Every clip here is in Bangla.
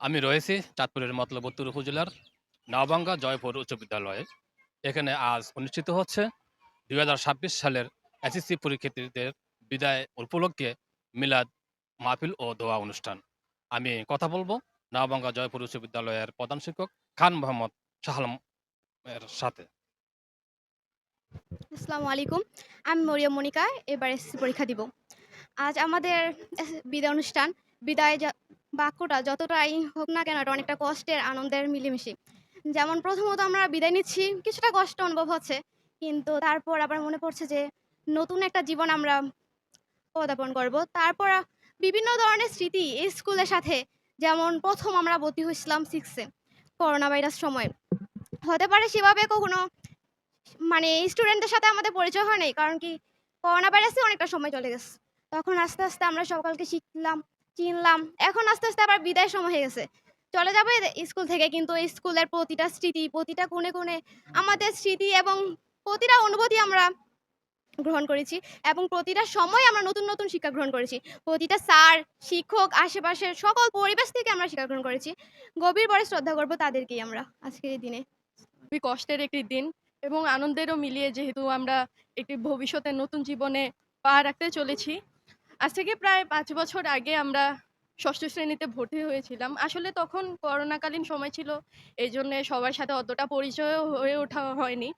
আমি রয়েছি চাঁদপুরের মতলব উত্তর উপজেলার নওভাঙ্গা জয়পুর উচ্চ বিদ্যালয়ে। এখানে আজ অনুষ্ঠিত হচ্ছে ২০২৬ সালের এসএসসি পরীক্ষার্থীদের বিদায় উপলক্ষে মিলাদ মাহফিল ও দোয়া অনুষ্ঠান। আমি কথা বলবো নওভাঙ্গা জয়পুর উচ্চ বিদ্যালয়ের প্রধান শিক্ষক খান মোহাম্মদ শাহ আলম এর সাথে। আসসালামু আলাইকুম। আমি মরিয়ম মনিকা, এবার এসএসসি পরীক্ষা দিব। আজ আমাদের বিদায় অনুষ্ঠান। বিদায় বাক্যটা যতটাই হোক না কেন, এটা অনেকটা কষ্টের আনন্দের মিলেমিশে। যেমন প্রথমত আমরা বিদায় নিচ্ছি, কিছুটা কষ্ট অনুভব হচ্ছে, কিন্তু তারপর আবার মনে পড়ছে যে নতুন একটা জীবন আমরা পদার্পণ করব। তারপর বিভিন্ন ধরনের স্মৃতি এই স্কুলের সাথে, যেমন প্রথম আমরা ভর্তি হয়েছিলাম 6-এ করোনা ভাইরাস সময়। হতে পারে সেভাবে কখনো মানে স্টুডেন্টদের সাথে আমাদের পরিচয় হয় নাই, কারণ কি করোনা ভাইরাসে অনেকটা সময় চলে গেছে। তখন আস্তে আস্তে আমরা সকলকে শিখলাম, চিনলাম। এখন আস্তে আস্তে আবার বিদায়ের সময় হয়ে গেছে, চলে যাবে স্কুল থেকে, কিন্তু এই স্কুলের প্রতিটা স্মৃতি, প্রতিটা কোণে কোণে আমাদের স্মৃতি এবং প্রতিটা অনুভূতি আমরা গ্রহণ করেছি, এবং প্রতিটা সময় আমরা নতুন নতুন শিক্ষা গ্রহণ করেছি। প্রতিটা স্যার, শিক্ষক, আশেপাশের সকল পরিবেশ থেকে আমরা শিক্ষা গ্রহণ করেছি। গভীরভাবে শ্রদ্ধা করব তাদেরকেই আমরা আজকের এই দিনে। খুবই কষ্টের একটি দিন এবং আনন্দেরও মিলিয়ে, যেহেতু আমরা একটি ভবিষ্যতে নতুন জীবনে পা রাখতে চলেছি। আজ থেকে প্রায় ৫ বছর আগে আমরা ষষ্ঠ শ্রেণীতে ভর্তি হয়েছিলাম। আসলে তখন করোনাকালীন সময় ছিল, এই জন্যে সবার সাথে অতটা পরিচয়ও হয়ে ওঠা হয়নি।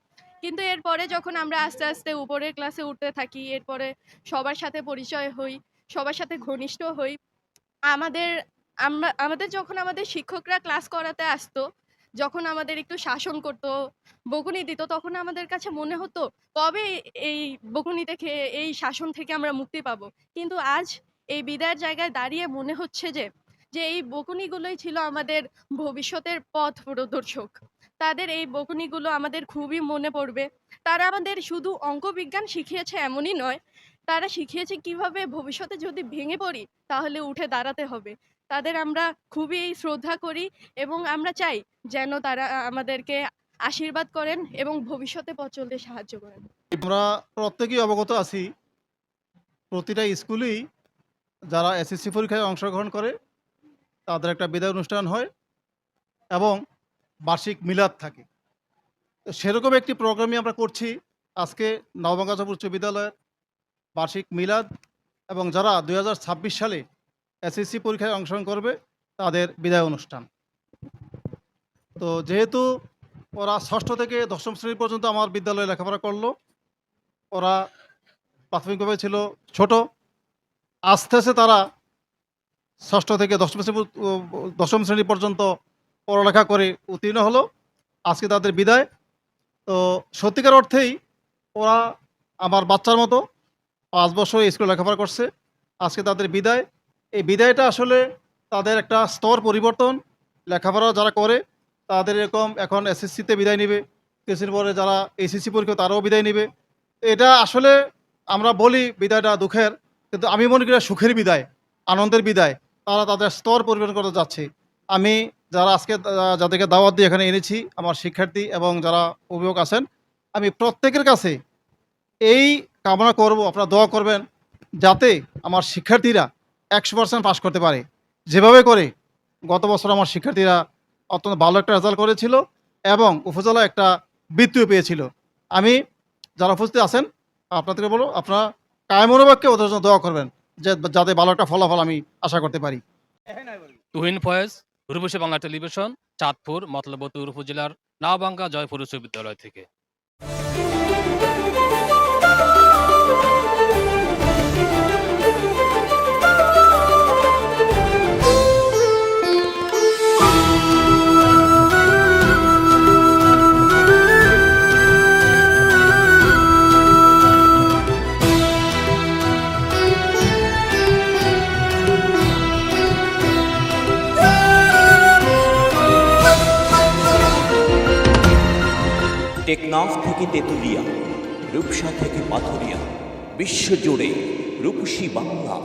কিন্তু এরপরে যখন আমরা আস্তে আস্তে উপরের ক্লাসে উঠতে থাকি, এরপরে সবার সাথে পরিচয় হই, সবার সাথে ঘনিষ্ঠ হই। আমাদের আমাদের যখন আমাদের শিক্ষকরা ক্লাস করাতে আসতো, যখন আমাদের একটু শাসন করতো, বকুনি দিত, তখন আমাদের কাছে মনে হতো কবে এই বকুনি থেকে, এই শাসন থেকে আমরা মুক্তি পাবো। কিন্তু আজ এই বিদায়ের জায়গায় দাঁড়িয়ে মনে হচ্ছে যে এই বকুনিগুলোই ছিল আমাদের ভবিষ্যতের পথ প্রদর্শক। তাদের এই বকুনিগুলো আমাদের খুবই মনে পড়বে। তারা আমাদের শুধু অঙ্ক বিজ্ঞান শিখিয়েছে এমনই নয়, তারা শিখিয়েছে কিভাবে ভবিষ্যতে যদি ভেঙে পড়ি তাহলে উঠে দাঁড়াতে হবে। তাদের আমরা খুবই শ্রদ্ধা করি এবং আমরা চাই যেন তারা আমাদেরকে আশীর্বাদ করেন এবং ভবিষ্যতে পথ চলতে সাহায্য করেন। আমরা প্রত্যেকেই অবগত আছি, প্রতিটা স্কুলেই যারা এসএসসি পরীক্ষায় অংশগ্রহণ করে তাদের একটা বিদায় অনুষ্ঠান হয় এবং বার্ষিক মিলাদ থাকে। তো সেরকম একটি প্রোগ্রামই আমরা করছি আজকে নওভাঙ্গা উচ্চ বিদ্যালয়ের বার্ষিক মিলাদ, এবং যারা ২০২৬ সালে এসএসসি পরীক্ষায় অংশগ্রহণ করবে তাদের বিদায় অনুষ্ঠান। তো যেহেতু ওরা ষষ্ঠ থেকে দশম শ্রেণী পর্যন্ত আমার বিদ্যালয়ে লেখাপড়া করলো, ওরা প্রাথমিকভাবে ছিল ছোট, আস্তে আস্তে তারা ষষ্ঠ থেকে দশম শ্রেণী পর্যন্ত পড়ালেখা করে উত্তীর্ণ হলো। আজকে তাদের বিদায়। তো সত্যিকার অর্থেই ওরা আমার বাচ্চার মতো ৫ বছর স্কুলে লেখাপড়া করছে, আজকে তাদের বিদায়। এই বিদায়টা আসলে তাদের একটা স্তর পরিবর্তন। লেখাপড়া যারা করে তাদের এরকম এখন এসএসসিতে বিদায় নেবে, কিছুদিন পরে যারা এইচএসসি পরীক্ষা তারাও বিদায় নেবে। এটা আসলে আমরা বলি বিদায়টা দুঃখের, কিন্তু আমি মনে করি সুখের বিদায়, আনন্দের বিদায়। তারা তাদের স্তর পরিবর্তন করতে যাচ্ছে। আমি যারা আজকে যাদেরকে দাওয়াত দিয়ে এখানে এনেছি, আমার শিক্ষার্থী এবং যারা অভিভাবক আছেন, আমি প্রত্যেকের কাছে এই কামনা করব, আপনারা দোয়া করবেন যাতে আমার শিক্ষার্থীরা 100% পাস করতে পারে। যেভাবে করে গত বছর আমার শিক্ষার্থীরা অত্যন্ত ভালো একটা রেজাল্ট করেছিল এবং উপজেলায় একটা বৃত্তিও পেয়েছিল। আমি যারা উপস্থিত আছেন আপনাদেরকে বলবো, আপনারা কায়মনোবাক্যে ওদের জন্য দোয়া করবেন যে যাতে ভালো একটা ফলাফল আমি আশা করতে পারি। তুহিন ফয়েজ, রূপসী বাংলা টেলিভিশন, চাঁদপুর মতলব উত্তর উপজেলার নওভাঙ্গা জয়পুর উচ্চ বিদ্যালয় থেকে। টেকনাফ থেকে তেঁতুলিয়া, রূপসা থেকে পাথুরিয়া, বিশ্বজুড়ে রূপসী বাংলা।